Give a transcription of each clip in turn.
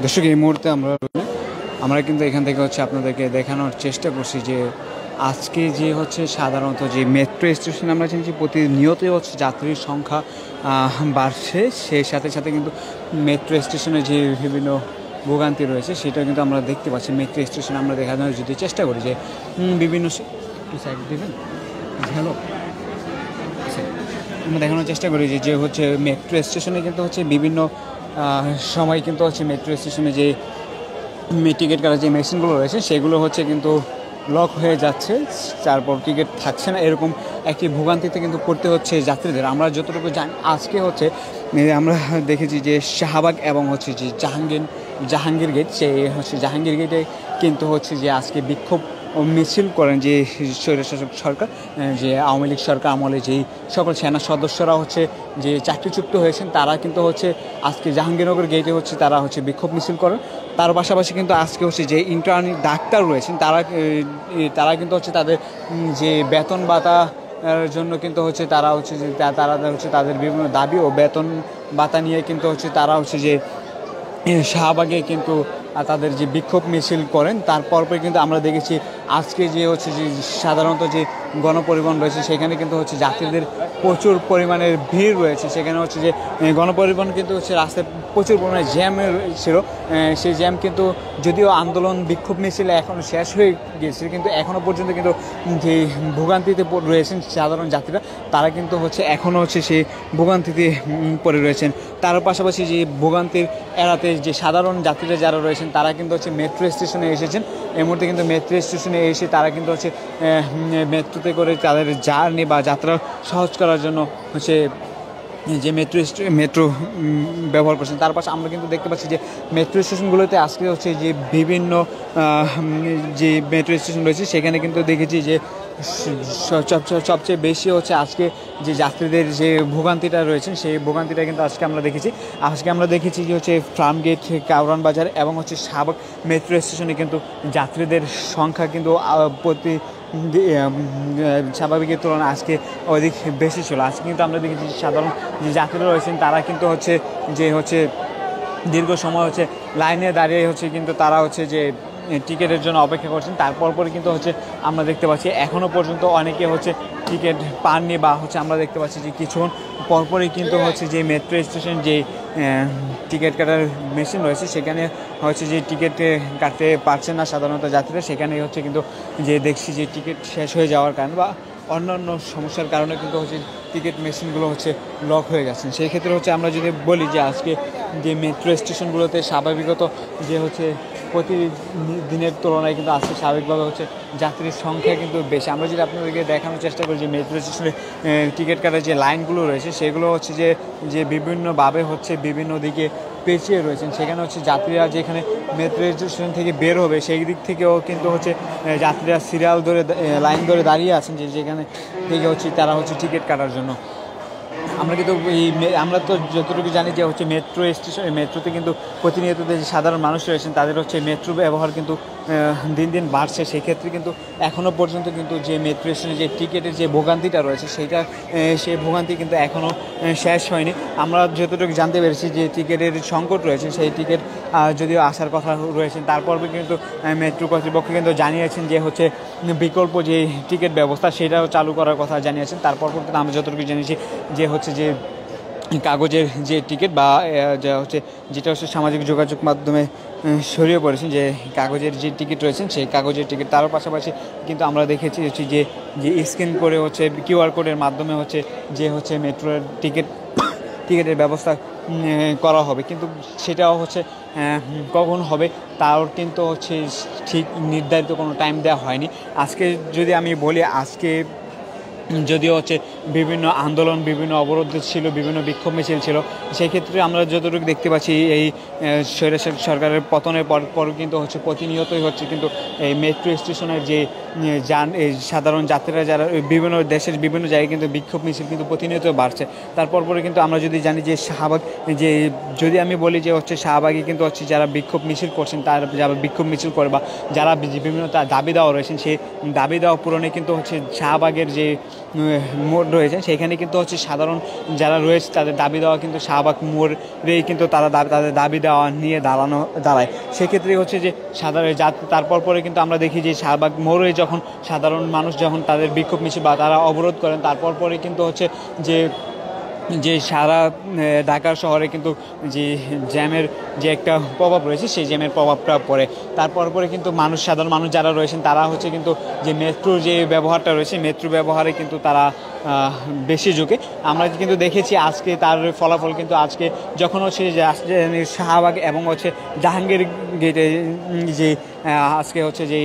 দর্শক, এই মুহূর্তে আমরা কিন্তু এখান থেকে আপনাদেরকে দেখানোর চেষ্টা করছি যে আজকে যে সাধারণত যে মেট্রো স্টেশনে আমরা জানি যে প্রতিনিয়তই যাত্রীর সংখ্যা বাড়ছে। সেই সাথে সাথে কিন্তু মেট্রো স্টেশনে যে বিভিন্ন ভোগান্তি রয়েছে সেটা কিন্তু আমরা দেখতে পাচ্ছি। মেট্রো স্টেশনে আমরা দেখানোর যদি চেষ্টা করি যে বিভিন্ন একটু সাইড দেবেন, হ্যালো, আমরা দেখানোর চেষ্টা করি যে মেট্রো স্টেশনে কিন্তু বিভিন্ন সময় কিন্তু মেট্রো স্টেশনে যে টিকিট কাটার যে মেশিনগুলো রয়েছে সেগুলো কিন্তু লক হয়ে যাচ্ছে, তারপর টিকিট থাকছে না, এরকম একটি ভোগান্তিতে কিন্তু পড়তে হচ্ছে যাত্রীদের। আমরা যতটুকু জানি আজকে আমরা দেখেছি যে শাহবাগ এবং যে জাহাঙ্গীর গেট, সেই জাহাঙ্গীর গেটে কিন্তু যে আজকে বিক্ষোভ মিছিল করেন যে স্বৈরশাসক সরকার, যে আওয়ামী লীগ সরকার আমলে যেই সকল সেনা সদস্যরা যে চাকরিচ্যুত হয়েছেন তারা কিন্তু আজকে জাহাঙ্গীরনগর গেটে তারা বিক্ষোভ মিছিল করেন। তার পাশাপাশি কিন্তু আজকে যে ইন্টার্নি ডাক্তার রয়েছেন তারা কিন্তু তাদের যে বেতন ভাতা জন্য কিন্তু তারা তাদের বিভিন্ন দাবি ও বেতন ভাতা নিয়ে কিন্তু তারা যে শাহবাগে কিন্তু তাদের যে বিক্ষোভ মিছিল করেন। তারপর কিন্তু আমরা দেখেছি আজকে যে যে সাধারণত যে গণপরিবহন রয়েছে সেখানে কিন্তু যাত্রীদের প্রচুর পরিমাণের ভিড় রয়েছে। সেখানে যে গণপরিবহন কিন্তু রাস্তায় প্রচুর পরিমাণে জ্যাম ছিল। সেই জ্যাম কিন্তু যদিও আন্দোলন বিক্ষোভ মিছিল এখনও শেষ হয়ে গিয়েছে, কিন্তু এখনও পর্যন্ত কিন্তু যে ভোগান্তিতে রয়েছেন সাধারণ যাত্রীরা, তারা কিন্তু এখনও সেই ভোগান্তিতে পড়ে রয়েছেন। তার পাশাপাশি যে ভোগান্তির এড়াতে যে সাধারণ যাত্রীরা যারা রয়েছেন তারা কিন্তু মেট্রো স্টেশনে এসেছেন। এই মুহূর্তে কিন্তু মেট্রো স্টেশনে এসে তারা কিন্তু মেট্রোতে করে তাদের জার্নি বা যাত্রা সহজ করার জন্য যে মেট্রো ব্যবহার করছেন। তার পাশে আমরা কিন্তু দেখতে পাচ্ছি যে মেট্রো স্টেশনগুলোতে আজকে যে বিভিন্ন যে মেট্রো স্টেশন রয়েছে সেখানে কিন্তু দেখেছি যে সবচেয়ে বেশি আজকে যে যাত্রীদের যে ভোগান্তিটা রয়েছেন সেই ভোগান্তিটা কিন্তু আজকে আমরা দেখেছি যে ফার্মগেট, কাউরান বাজার এবং শাহবাগ মেট্রো স্টেশনে কিন্তু যাত্রীদের সংখ্যা কিন্তু প্রতি স্বাভাবিকের তুলনায় আজকে অধিক বেশি ছিল। আজকে কিন্তু আমরা দেখেছি সাধারণ যে যাত্রীরা রয়েছেন তারা কিন্তু যে দীর্ঘ সময় লাইনে দাঁড়িয়ে কিন্তু তারা যে টিকিটের জন্য অপেক্ষা করছেন। তারপর কিন্তু আমরা দেখতে পাচ্ছি এখনও পর্যন্ত অনেকে টিকিট পাননি, বা আমরা দেখতে পাচ্ছি যে কিছুক্ষণ পরপরই কিন্তু যে মেট্রো স্টেশন যে টিকিট কাটার মেশিন রয়েছে সেখানে যে টিকিট কাটতে পারছেন না সাধারণত যাত্রীরা। সেখানে কিন্তু যে দেখছি যে টিকিট শেষ হয়ে যাওয়ার কারণে বা অন্যান্য সমস্যার কারণে কিন্তু টিকিট মেশিনগুলো লক হয়ে যাচ্ছেন। সেই ক্ষেত্রে আমরা যদি বলি যে আজকে যে মেট্রো স্টেশনগুলোতে স্বাভাবিকত যে প্রতিদিনের তুলনায় কিন্তু আজকে স্বাভাবিকভাবে যাত্রীর সংখ্যা কিন্তু বেশি। আমরা যদি আপনাদেরকে দেখানোর চেষ্টা করি যে মেট্রো স্টেশনে টিকিট কাটার যে লাইনগুলো রয়েছে সেগুলো যে বিভিন্নভাবে বিভিন্ন দিকে পেঁচিয়ে রয়েছেন। সেখানে যাত্রীরা যেখানে মেট্রো স্টেশন থেকে বের হবে সেই দিক থেকেও কিন্তু যাত্রীরা সিরিয়াল ধরে লাইন ধরে দাঁড়িয়ে আছেন যেখানে থেকে তারা টিকিট কাটার জন্য। আমরা তো যতটুকু জানি যে মেট্রো স্টেশন, মেট্রোতে কিন্তু প্রতিনিয়ত যে সাধারণ মানুষ রয়েছেন তাদের মেট্রো ব্যবহার কিন্তু দিন দিন বাড়ছে। সেক্ষেত্রে কিন্তু এখনও পর্যন্ত কিন্তু যে মেট্রো স্টেশনে যে টিকিটের যে ভোগান্তিটা রয়েছে সেই ভোগান্তি কিন্তু এখনও শেষ হয়নি। আমরা যতটুকু জানতে পেরেছি যে টিকিটের সংকট রয়েছে, সেই টিকিট যদিও আসার কথা রয়েছে, তারপর কিন্তু মেট্রো কর্তৃপক্ষ কিন্তু জানিয়েছেন যে বিকল্প যে টিকিট ব্যবস্থা সেটাও চালু করার কথা জানিয়েছেন। তারপর কিন্তু আমরা যতটুকু জেনেছি যে যে কাগজের যে টিকিট বা যেটা সামাজিক যোগাযোগ মাধ্যমে ছড়িয়ে পড়েছেন যে কাগজের যে টিকিট রয়েছেন সেই কাগজের টিকিট, তার পাশাপাশি কিন্তু আমরা দেখেছি যে স্ক্যান করে কিউআর কোডের মাধ্যমে যে মেট্রোর টিকিটের ব্যবস্থা করা হবে, কিন্তু সেটাও কখন হবে তাও কিন্তু ঠিক নির্ধারিত কোনো টাইম দেওয়া হয়নি। আজকে যদি আমি বলি, আজকে যদিও বিভিন্ন আন্দোলন, বিভিন্ন অবরোধ ছিল, বিভিন্ন বিক্ষোভ মিছিল ছিল, সেই ক্ষেত্রে আমরা যতটুকু দেখতে পাচ্ছি এই স্বৈরাচার সরকারের পতনের পর কিন্তু প্রতিনিয়তই কিন্তু এই মেট্রো স্টেশনের যে সাধারণ যাত্রীরা যারা বিভিন্ন দেশের বিভিন্ন জায়গায় কিন্তু বিক্ষোভ মিছিল কিন্তু প্রতিনিয়ত বাড়ছে। তারপরে কিন্তু আমরা যদি জানি যে শাহবাগ, যে যদি আমি বলি যে শাহবাগে কিন্তু যারা বিক্ষোভ মিছিল করছেন, যারা বিক্ষোভ মিছিল করে বা যারা বিভিন্ন দাবি দেওয়া রয়েছেন সেই দাবি দেওয়া পূরণে কিন্তু শাহবাগের যে মোড় রয়েছে সেখানে কিন্তু হচ্ছে সাধারণ যারা রয়েছে তাদের দাবি দেওয়া কিন্তু শাহবাগ মোড়েই কিন্তু তাদের দাবি দেওয়া নিয়ে দাঁড়ায়। সেক্ষেত্রে হচ্ছে যে সাধারণ তারপর পরে কিন্তু আমরা দেখি যে শাহবাগ মোড়ে যখন সাধারণ মানুষ যখন তাদের বিক্ষোভ মিছিল বা তারা অবরোধ করেন তারপর পরে কিন্তু হচ্ছে যে সারা ঢাকা শহরে কিন্তু যে জ্যামের যে একটা প্রভাব রয়েছে সেই জ্যামের প্রভাবটা পড়ে। তারপর পরে কিন্তু সাধারণ মানুষ যারা রয়েছেন তারা হচ্ছে কিন্তু যে মেট্রোর যে ব্যবহারটা রয়েছে মেট্রো ব্যবহারে কিন্তু তারা বেশি ঝুঁকে। আমরা কিন্তু দেখেছি আজকে তার ফলাফল কিন্তু আজকে যখন হচ্ছে যে শাহবাগ এবং হচ্ছে জাহাঙ্গীর গেটে যে আজকে হচ্ছে যে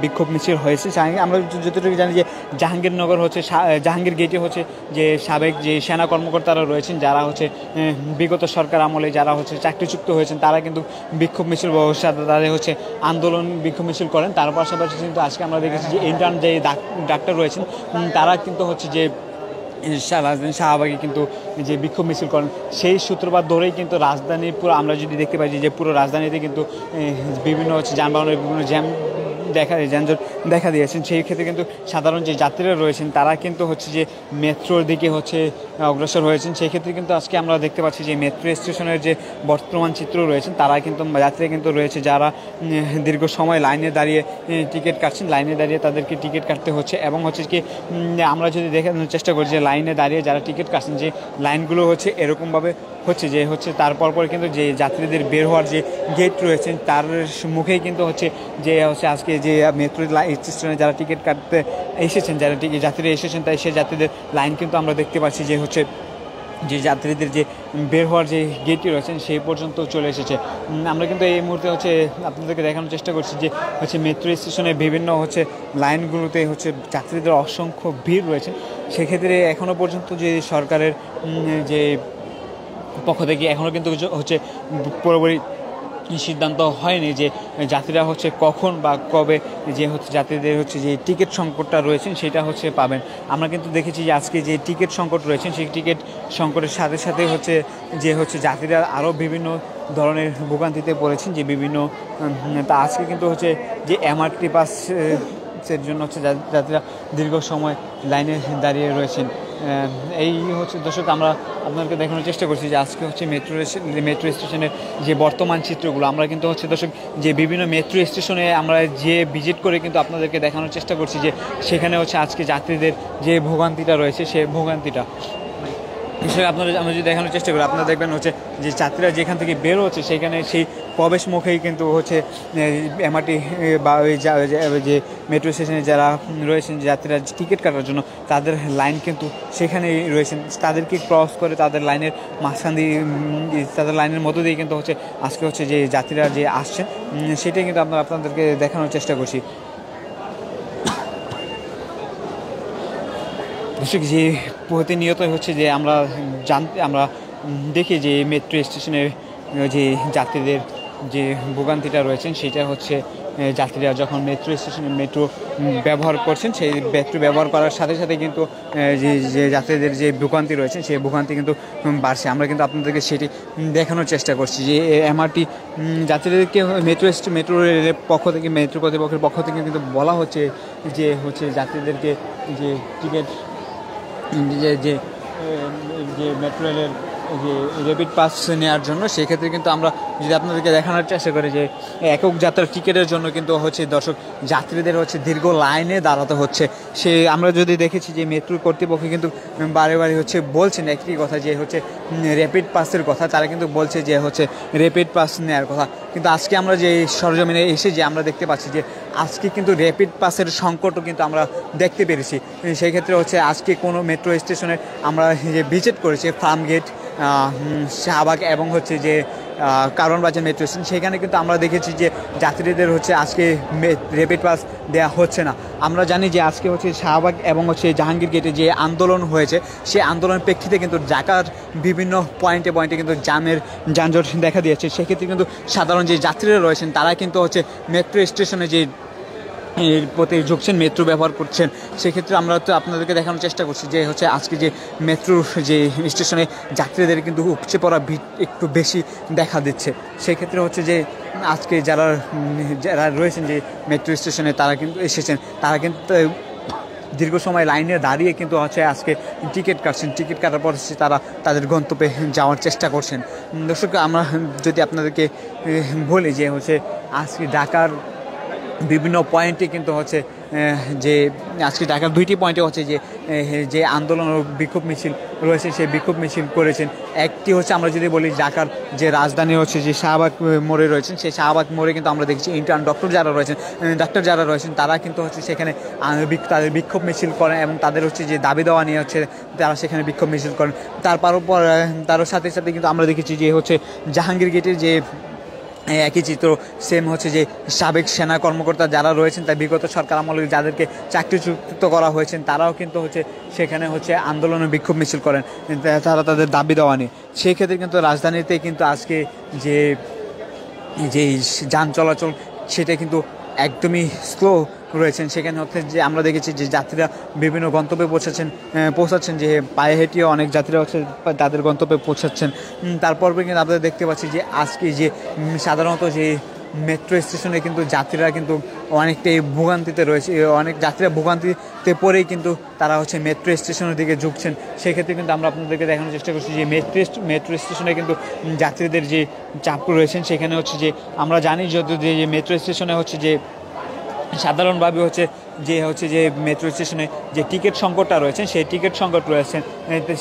বিক্ষোভ মিছিল হয়েছে আমরা যতটুকু জানি যে জাহাঙ্গীরনগর হচ্ছে জাহাঙ্গীর গেটে হচ্ছে যে সাবেক যে সেনা কর্মকর্তারা রয়েছেন যারা হচ্ছে বিগত সরকার আমলে যারা হচ্ছে চাকরিচ্যুত হয়েছেন তারা কিন্তু বিক্ষোভ মিছিল তাদের হচ্ছে আন্দোলন বিক্ষোভ মিছিল করেন। তার পাশাপাশি কিন্তু আজকে আমরা দেখেছি যে ইন্টার্ন যে ডাক্তার রয়েছেন তারা কিন্তু হচ্ছে যে রাজধানী শাহবাগে কিন্তু যে বিক্ষোভ মিছিল করেন সেই সূত্রপাত ধরেই কিন্তু রাজধানীর পুরো আমরা যদি দেখতে পাই যে পুরো রাজধানীতে কিন্তু বিভিন্ন হচ্ছে যানবাহনের বিভিন্ন যানজট দেখা দিয়েছেন। সেই ক্ষেত্রে কিন্তু সাধারণ যে যাত্রীরা রয়েছেন তারা কিন্তু হচ্ছে যে মেট্রোর দিকে হচ্ছে অগ্রসর হয়েছেন। সেই ক্ষেত্রে কিন্তু আজকে আমরা দেখতে পাচ্ছি যে মেট্রো স্টেশনের যে বর্তমান চিত্র রয়েছেন তারা কিন্তু যাত্রীরা কিন্তু রয়েছে যারা দীর্ঘ সময় লাইনে দাঁড়িয়ে টিকিট কাটছেন লাইনে দাঁড়িয়ে তাদেরকে টিকিট কাটতে হচ্ছে এবং হচ্ছে কি আমরা যদি দেখানোর চেষ্টা করি যে লাইনে দাঁড়িয়ে যারা টিকিট কাটছেন যে লাইনগুলো হচ্ছে এরকমভাবে হচ্ছে যে হচ্ছে তারপর যে যাত্রীদের বের হওয়ার যে গেট রয়েছেন তার মুখেই কিন্তু হচ্ছে যে হচ্ছে আজকে যে মেট্রো স্টেশনে যারা টিকিট কাটতে এসেছেন যারা যাত্রীরা এসেছেন তাই সেই যাত্রীদের লাইন কিন্তু আমরা দেখতে পাচ্ছি যে হচ্ছে যে যাত্রীদের যে বের হওয়ার যে গেটটি রয়েছেন সেই পর্যন্ত চলে এসেছে। আমরা কিন্তু এই মুহূর্তে হচ্ছে আপনাদেরকে দেখানোর চেষ্টা করছি যে হচ্ছে মেট্রো স্টেশনে বিভিন্ন হচ্ছে লাইনগুলোতে হচ্ছে যাত্রীদের অসংখ্য ভিড় রয়েছে। সেক্ষেত্রে এখনও পর্যন্ত যে সরকারের যে পক্ষ থেকে এখনও কিন্তু হচ্ছে পুরোপুরি সিদ্ধান্ত হয়নি যে যাত্রীরা হচ্ছে কখন বা কবে যে হচ্ছে যাত্রীদের হচ্ছে যে টিকিট সংকটটা রয়েছেন সেটা হচ্ছে পাবেন। আমরা কিন্তু দেখেছি যে আজকে যে টিকিট সংকট রয়েছেন সেই টিকিট সংকটের সাথে সাথে হচ্ছে যে হচ্ছে যাত্রীরা আরও বিভিন্ন ধরনের ভোগান্তিতে পড়েছেন যে বিভিন্ন তা আজকে কিন্তু হচ্ছে যে এমআরটি পাসের জন্য হচ্ছে যাত্রীরা দীর্ঘ সময় লাইনে দাঁড়িয়ে রয়েছেন। এই হচ্ছে দর্শক আমরা আপনাদেরকে দেখানোর চেষ্টা করছি যে আজকে হচ্ছে মেট্রো স্টেশনের যে বর্তমান চিত্রগুলো আমরা কিন্তু হচ্ছে দর্শক যে বিভিন্ন মেট্রো স্টেশনে আমরা যে ভিজিট করে কিন্তু আপনাদেরকে দেখানোর চেষ্টা করছি যে সেখানে হচ্ছে আজকে যাত্রীদের যে ভোগান্তিটা রয়েছে সেই ভোগান্তিটা হিসেবে আমরা যদি দেখানোর চেষ্টা করি আপনারা দেখবেন হচ্ছে যে যাত্রীরা যেখান থেকে বের হচ্ছে সেখানে সেই প্রবেশ মুখেই কিন্তু হচ্ছে এমআরটি বা ওই যে মেট্রো স্টেশনে যারা রয়েছেন যাত্রীরা টিকিট কাটার জন্য তাদের লাইন কিন্তু সেখানেই রয়েছেন তাদেরকে ক্রস করে তাদের লাইনের মাঝখান দিয়ে তাদের লাইনের মধ্য দিয়ে কিন্তু হচ্ছে আজকে হচ্ছে যে যাত্রীরা যে আসছেন সেটাই কিন্তু আমরা আপনাদেরকে দেখানোর চেষ্টা করছি। যে প্রতিনিয়তই হচ্ছে যে আমরা দেখি যে মেট্রো স্টেশনের যে যাত্রীদের যে ভোগান্তিটা রয়েছেন সেটা হচ্ছে যাত্রীরা যখন মেট্রো স্টেশনে মেট্রো ব্যবহার করছেন সেই মেট্রো ব্যবহার করার সাথে সাথে কিন্তু যে যাত্রীদের যে ভোগান্তি রয়েছে সেই ভোগান্তি কিন্তু বাড়ছে। আমরা কিন্তু আপনাদেরকে সেটি দেখানোর চেষ্টা করছি যে এমআরটি যাত্রীদেরকে মেট্রো রেলের পক্ষ থেকে মেট্রো কর্তৃপক্ষের পক্ষ থেকে কিন্তু বলা হচ্ছে যে হচ্ছে যাত্রীদেরকে যে টিকিট যে মেট্রো রেলের যে র্যাপিড পাস নেওয়ার জন্য সেক্ষেত্রে কিন্তু আমরা যদি আপনাদেরকে দেখানোর চেষ্টা করি যে একক যাত্রার টিকিটের জন্য কিন্তু হচ্ছে দর্শক যাত্রীদের হচ্ছে দীর্ঘ লাইনে দাঁড়াতে হচ্ছে। আমরা যদি দেখেছি যে মেট্রো কর্তৃপক্ষ কিন্তু বারে বারে হচ্ছে বলছেন একটি কথা যে হচ্ছে র্যাপিড পাসের কথা তারা কিন্তু বলছে যে হচ্ছে র্যাপিড পাস নেওয়ার কথা কিন্তু আজকে আমরা যে সরজমিনে এসে যে আমরা দেখতে পাচ্ছি যে আজকে কিন্তু র্যাপিড পাসের সংকটও কিন্তু আমরা দেখতে পেরেছি। সেই ক্ষেত্রে হচ্ছে আজকে কোনো মেট্রো স্টেশনে আমরা যে ভিজিট করেছি ফার্মগেট শাহবাগ এবং হচ্ছে যে কারণ বাজার মেট্রো স্টেশন সেখানে কিন্তু আমরা দেখেছি যে যাত্রীদের হচ্ছে আজকে র্যাপিড পাস দেওয়া হচ্ছে না। আমরা জানি যে আজকে হচ্ছে শাহবাগ এবং হচ্ছে জাহাঙ্গীর গেটে যে আন্দোলন হয়েছে সেই আন্দোলনের প্রেক্ষিতে কিন্তু ঢাকার বিভিন্ন পয়েন্টে কিন্তু যানজট দেখা দিয়েছে। সেক্ষেত্রে কিন্তু সাধারণ যে যাত্রীরা রয়েছেন তারা কিন্তু হচ্ছে মেট্রো স্টেশনে যে এর প্রতি ঝুঁকছেন মেট্রো ব্যবহার করছেন সেক্ষেত্রে আমরা তো আপনাদেরকে দেখানোর চেষ্টা করছি যে হচ্ছে আজকে যে মেট্রো যে স্টেশনে যাত্রীদের কিন্তু উপচে পড়া ভিড় একটু বেশি দেখা দিচ্ছে। সেক্ষেত্রে হচ্ছে যে আজকে যারা রয়েছেন যে মেট্রো স্টেশনে তারা কিন্তু এসেছেন তারা কিন্তু দীর্ঘ সময় লাইনে দাঁড়িয়ে কিন্তু হচ্ছে আজকে টিকিট কাটছেন। টিকিট কাটার পর তারা তাদের গন্তব্যে যাওয়ার চেষ্টা করছেন। দর্শক, আমরা যদি আপনাদেরকে বলি যে হচ্ছে আজকে ঢাকার বিভিন্ন পয়েন্টে কিন্তু হচ্ছে যে আজকে ঢাকার 2টি পয়েন্টে হচ্ছে যে আন্দোলন ও বিক্ষোভ মিছিল রয়েছে, সেই বিক্ষোভ মিছিল করেছেন। একটি হচ্ছে আমরা যদি বলি ঢাকার যে রাজধানী হচ্ছে যে শাহবাগ মোড়ে রয়েছেন, সেই শাহবাগ মোড়ে কিন্তু আমরা দেখছি ইন্টার্ন ডাক্তার যারা রয়েছেন তারা কিন্তু হচ্ছে সেখানে তাদের বিক্ষোভ মিছিল করেন এবং তাদের হচ্ছে যে দাবি দেওয়া নিয়ে হচ্ছে তারা সেখানে বিক্ষোভ মিছিল করেন। তার সাথে সাথে কিন্তু আমরা দেখেছি যে হচ্ছে জাহাঙ্গীর গেটের যে একই চিত্র সেম হচ্ছে যে সাবেক সেনা কর্মকর্তা যারা রয়েছেন তার বিগত সরকার আমলে যাদেরকে চাকরিচ্যুত করা হয়েছেন তারাও কিন্তু হচ্ছে সেখানে হচ্ছে আন্দোলনে বিক্ষোভ মিছিল করেন তারা তাদের দাবি দেওয়া নিয়ে। সেই ক্ষেত্রে কিন্তু রাজধানীতে কিন্তু আজকে যে যান চলাচল সেটা কিন্তু একদমই স্লো রয়েছেন। সেখানে হচ্ছে যে আমরা দেখেছি যে যাত্রীরা বিভিন্ন গন্তব্যে পৌঁছাচ্ছেন যে পায়ে হেঁটেও অনেক যাত্রীরা হচ্ছে তাদের গন্তব্যে পৌঁছাচ্ছেন। তারপর কিন্তু আমরা দেখতে পাচ্ছি যে আজকে যে সাধারণত যে মেট্রো স্টেশনে কিন্তু যাত্রীরা কিন্তু অনেকটাই ভোগান্তিতে রয়েছে, অনেক যাত্রীরা ভোগান্তিতে পড়েই কিন্তু তারা হচ্ছে মেট্রো স্টেশনের দিকে ঝুঁকছেন। সেক্ষেত্রে কিন্তু আমরা আপনাদেরকে দেখানোর চেষ্টা করছি যে মেট্রো স্টেশনে কিন্তু যাত্রীদের যে চাপ রয়েছেন সেখানে হচ্ছে যে আমরা জানি যত যে মেট্রো স্টেশনে হচ্ছে যে সাধারণভাবে হচ্ছে যে মেট্রো স্টেশনে যে টিকিট সংকটটা রয়েছে সেই টিকিট সংকট রয়েছে।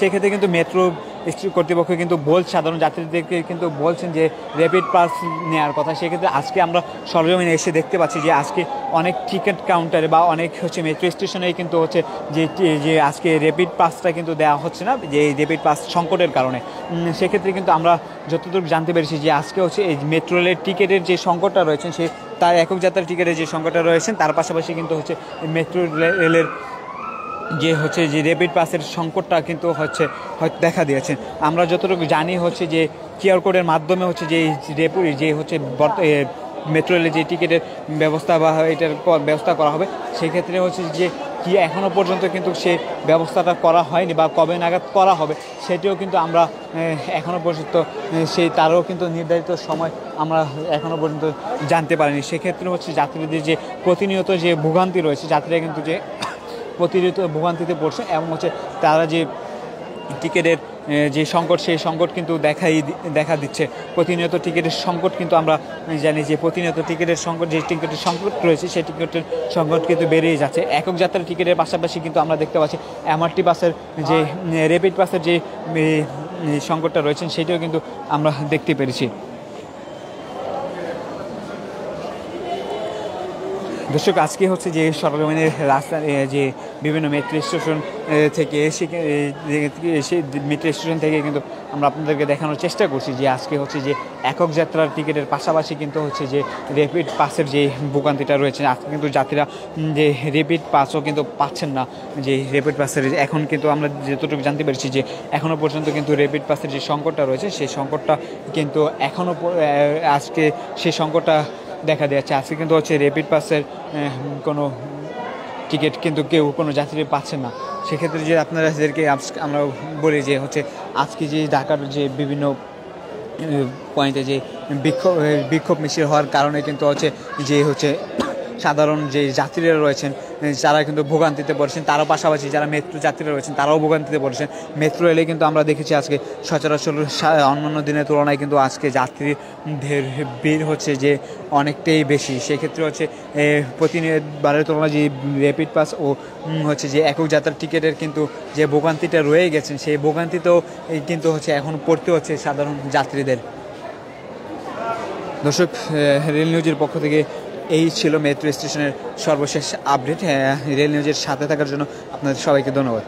সেক্ষেত্রে কিন্তু মেট্রো কর্তৃপক্ষ কিন্তু সাধারণ যাত্রীদেরকে কিন্তু বলছেন যে র্যাপিড পাস নেওয়ার কথা। সেক্ষেত্রে আজকে আমরা সরজমিনে এসে দেখতে পাচ্ছি যে আজকে অনেক টিকিট কাউন্টারে বা অনেক হচ্ছে মেট্রো স্টেশনেই কিন্তু হচ্ছে যে আজকে র্যাপিড পাসটা কিন্তু দেওয়া হচ্ছে না, যে এই র্যাপিড পাস সংকটের কারণে। সেক্ষেত্রে কিন্তু আমরা যতটুকু জানতে পেরেছি যে আজকে হচ্ছে এই মেট্রো রেলের টিকিটের যে সংকটটা রয়েছেন তার একক যাত্রার টিকিটের যে সংকটটা রয়েছেন তার পাশাপাশি কিন্তু হচ্ছে মেট্রো রেলের যে র্যাপিড পাসের সংকটটা কিন্তু হয়তো দেখা দিয়েছে। আমরা যতটুকু জানি হচ্ছে যে কিউআর কোডের মাধ্যমে হচ্ছে মেট্রো রেলের যে টিকিটের ব্যবস্থা বা এটার ব্যবস্থা করা হবে, সেক্ষেত্রে হচ্ছে যে কি এখনও পর্যন্ত কিন্তু সে ব্যবস্থাটা করা হয়নি বা কবে নাগাদ করা হবে সেটিও কিন্তু আমরা এখনও পর্যন্ত তারও কিন্তু নির্ধারিত সময় আমরা এখনও পর্যন্ত জানতে পারিনি। সেক্ষেত্রে হচ্ছে যাত্রীদের যে প্রতিনিয়ত যে ভোগান্তি রয়েছে, যাত্রীরা কিন্তু যে প্রতিনিয়ত ভোগান্তিতে পড়ছে এবং হচ্ছে তারা যে টিকিটের যে সংকট সেই সংকট কিন্তু দেখা দিচ্ছে। প্রতিনিয়ত টিকিটের সংকট কিন্তু আমরা জানি যে প্রতিনিয়ত টিকিটের সংকট রয়েছে, সেই টিকিটের সংকট কিন্তু বেড়েই যাচ্ছে। একক যাত্রার টিকিটের পাশাপাশি কিন্তু আমরা দেখতে পাচ্ছি এমআরটি পাসের যে র্যাপিড পাসের যে সংকটটা রয়েছে সেটাও কিন্তু আমরা দেখতে পেরেছি। দর্শক, আজকে হচ্ছে যে সরজমিনের রাস্তা যে বিভিন্ন মেট্রো স্টেশন থেকে মেট্রো স্টেশন থেকে কিন্তু আমরা আপনাদেরকে দেখানোর চেষ্টা করছি যে আজকে হচ্ছে যে একক যাত্রার টিকিটের পাশাপাশি কিন্তু হচ্ছে যে র্যাপিড পাসের যে ভোগান্তিটা রয়েছে। আজকে কিন্তু যাত্রীরা যে র্যাপিড পাসও কিন্তু পাচ্ছেন না, যে র্যাপিড পাসের এখন কিন্তু আমরা যতটুকু জানতে পেরেছি যে এখনও পর্যন্ত কিন্তু র্যাপিড পাসের যে সংকটটা রয়েছে সেই সংকটটা কিন্তু আজকে সেই সংকটটা দেখা যাচ্ছে। আজকে কিন্তু হচ্ছে র্যাপিড পাসের কোনো টিকিট কিন্তু কোনো যাত্রী পাচ্ছেন না। সেক্ষেত্রে যে আপনাদেরকে আমরা বলি যে হচ্ছে আজকে যে ঢাকার যে বিভিন্ন পয়েন্টে যে বিক্ষোভ মিছিল হওয়ার কারণে কিন্তু হচ্ছে সাধারণ যে যাত্রীরা রয়েছেন যারা কিন্তু ভোগান্তিতে পড়েছেন, তারও পাশাপাশি যারা মেট্রো যাত্রীরা রয়েছেন তারাও ভোগান্তিতে পড়েছেন। মেট্রো রেলে কিন্তু আমরা দেখেছি আজকে সচরাচর অন্যান্য দিনের তুলনায় কিন্তু আজকে যাত্রীদের ভিড় হচ্ছে যে অনেকটাই বেশি। সেক্ষেত্রে হচ্ছে প্রতিবারের তুলনায় যে র্যাপিড পাস ও হচ্ছে যে একক যাত্রার টিকিটের কিন্তু যে ভোগান্তিটা রয়ে গেছেন সেই ভোগান্তিতেও কিন্তু হচ্ছে এখন পড়তে হচ্ছে সাধারণ যাত্রীদের। দর্শক, রেল নিউজের পক্ষ থেকে এই ছিল মেট্রো স্টেশনের সর্বশেষ আপডেট। রেল নিউজের সাথে থাকার জন্য আপনাদের সবাইকে ধন্যবাদ।